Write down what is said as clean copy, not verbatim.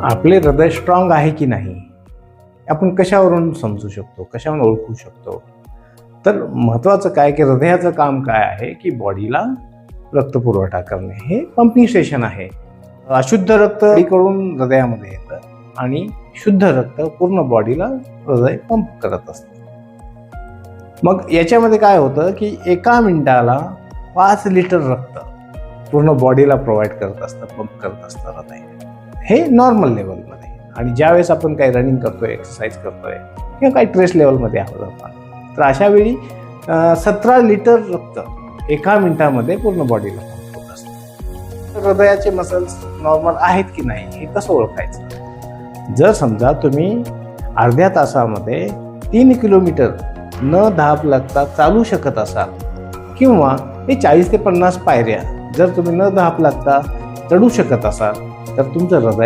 आपले हृदय स्ट्रॉंग आहे की नाही आपण कशावरून समजू शकतो, कशावरून ओळखू शकतो? तर महत्त्वाचं काय की हृदयाचं काम काय आहे की बॉडीला रक्तपुरवठा करणे. हे पंपिंग स्टेशन आहे. अशुद्ध रक्त बॉडीकडून हृदयामध्ये येतं आणि शुद्ध रक्त पूर्ण बॉडीला हृदय पंप करत असतं. मग याच्यामध्ये काय होतं की एका मिनिटाला 5 लिटर रक्त पूर्ण बॉडीला प्रोव्हाइड करत असतं, पंप करत असतं हृदय. हे नॉर्मल लेवलमध्ये. आणि ज्यावेळेस आपण काही रनिंग करतोय, एक्सरसाइज करतोय किंवा काही ट्रेस लेवलमध्ये आहोत आपण, तर अशा वेळी 17 लिटर रक्त एका मिनिटामध्ये पूर्ण बॉडीला पंप होत असतं. हृदयाचे मसल्स नॉर्मल आहेत की नाही हे कसं ओळखायचं? जर समजा तुम्ही अर्ध्या तासामध्ये 3 किलोमीटर न धाप लागता चालू शकत असाल किंवा 40 ते 50 पायऱ्या जर तुम्ही न धाप लागता चढू शकत असाल तर तुमचं हृदय